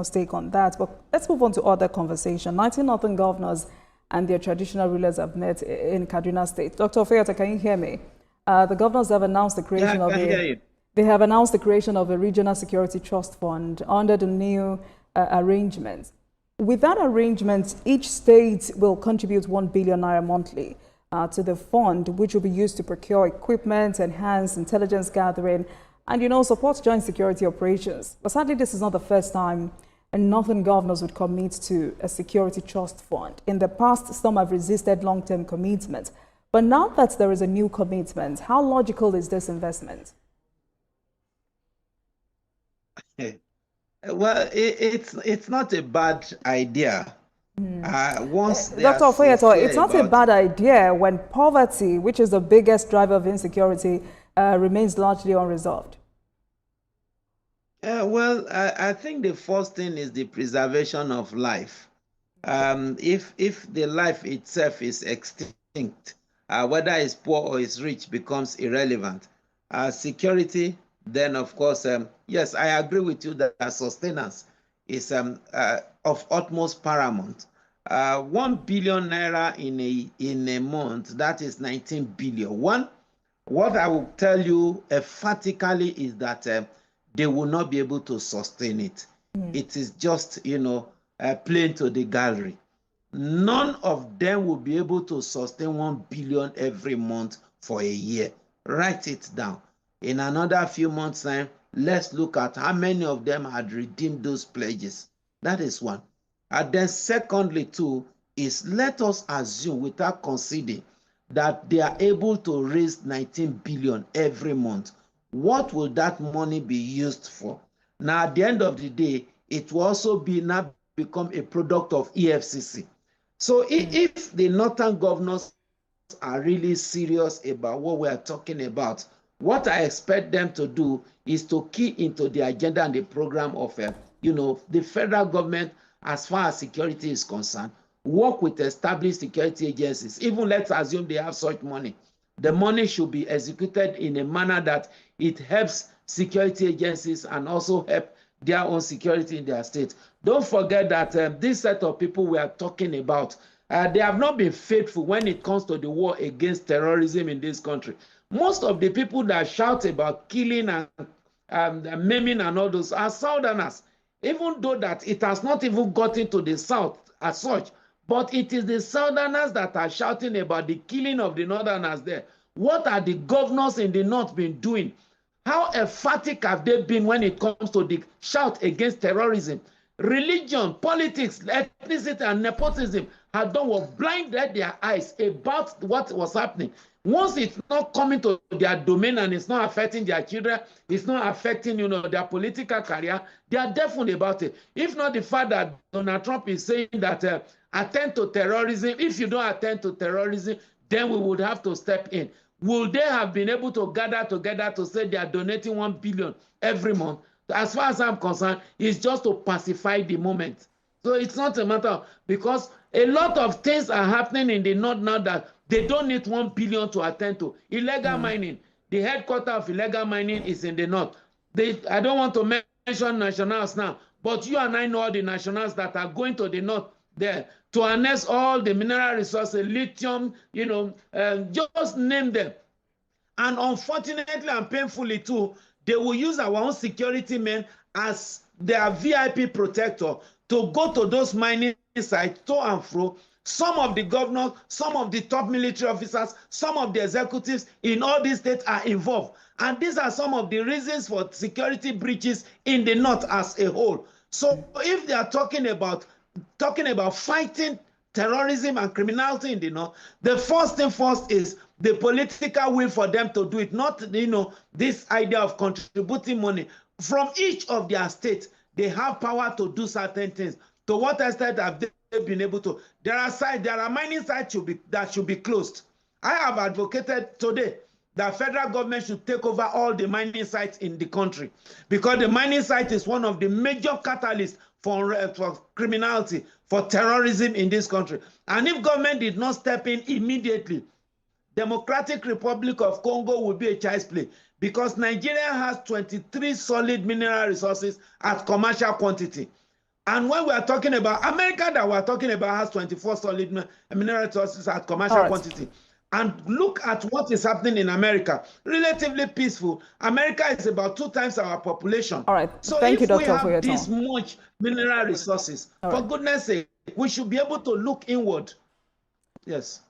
take on that. But let's move on to other conversation. 19 Northern governors and their traditional rulers have met in Kaduna State. Dr. Ofoyetan, can you hear me? The governors have announced the creation of a regional security trust fund under the new arrangement. With that arrangement, each state will contribute 1 billion naira monthly to the fund, which will be used to procure equipment, enhance intelligence gathering, and support joint security operations. But sadly, this is not the first time northern governors would commit to a security trust fund. In the past, some have resisted long-term commitments. But now that there is a new commitment, how logical is this investment? Well, it's not a bad idea. Dr. Ofoyetan, it's not a bad idea when poverty, which is the biggest driver of insecurity, remains largely unresolved. Well, I think the first thing is the preservation of life. If the life itself is extinct, whether it's poor or it's rich, becomes irrelevant. Security, then of course, yes, I agree with you that sustenance is of utmost paramount. 1 billion naira in a month, that is 19 billion. What I will tell you emphatically is that they will not be able to sustain it. It is just, plain to the gallery. None of them will be able to sustain 1 billion every month for a year. Write it down. In another few months' time, let's look at how many of them had redeemed those pledges. That is one. And then secondly, too, is let us assume without conceding that they are able to raise 19 billion every month. What will that money be used for? Now, at the end of the day, it will also become a product of EFCC. So if the northern governors are really serious about what we are talking about, what I expect them to do is to key into the agenda and the program of, the federal government as far as security is concerned, work with established security agencies. Even let's assume they have such money. The money should be executed in a manner that it helps security agencies and also help their own security in their state. Don't forget that this set of people we are talking about, they have not been faithful when it comes to the war against terrorism in this country. Most of the people that shout about killing and maiming and all those are southerners, even though that it has not even gotten to the south as such. But it is the southerners that are shouting about the killing of the northerners there. What are the governors in the north been doing? How emphatic have they been when it comes to the shout against terrorism? Religion, politics, ethnicity, and nepotism have done what blinded their eyes about what was happening. Once it's not coming to their domain and it's not affecting their children, it's not affecting, their political career, they are definitely about it. If not the fact that Donald Trump is saying that attend to terrorism, if you don't attend to terrorism, then we would have to step in. Will they have been able to gather together to say they are donating 1 billion every month? As far as I'm concerned, it's just to pacify the moment. So it's not a matter of, because a lot of things are happening in the north now that they don't need 1 billion to attend to. Illegal mining, the headquarters of illegal mining is in the north. I don't want to mention nationals now, but you and I know all the nationals that are going to the north there to harness all the mineral resources, lithium, just name them. And unfortunately and painfully too, they will use our own security men as their VIP protector to go to those mining sites to and fro. Some of the governors, some of the top military officers, some of the executives in all these states are involved. And these are some of the reasons for security breaches in the north as a whole. So if they are talking about fighting terrorism and criminality in the north, the first thing first is the political will for them to do it, not this idea of contributing money. From each of their states, they have power to do certain things. To what extent have they been able to? There are mining sites that should be closed. I have advocated today that federal government should take over all the mining sites in the country, because the mining site is one of the major catalysts for criminality, for terrorism in this country. And if government did not step in immediately, Democratic Republic of Congo will be a child's play, because Nigeria has 23 solid mineral resources at commercial quantity. And when we are talking about America, that we are talking about has 24 solid mineral resources at commercial quantity. And look at what is happening in America. Relatively peaceful. America is about 2 times our population. All right. So Thank you, if we Dr. have Ofoyetan. this much mineral resources, for goodness sake, we should be able to look inward. Yes.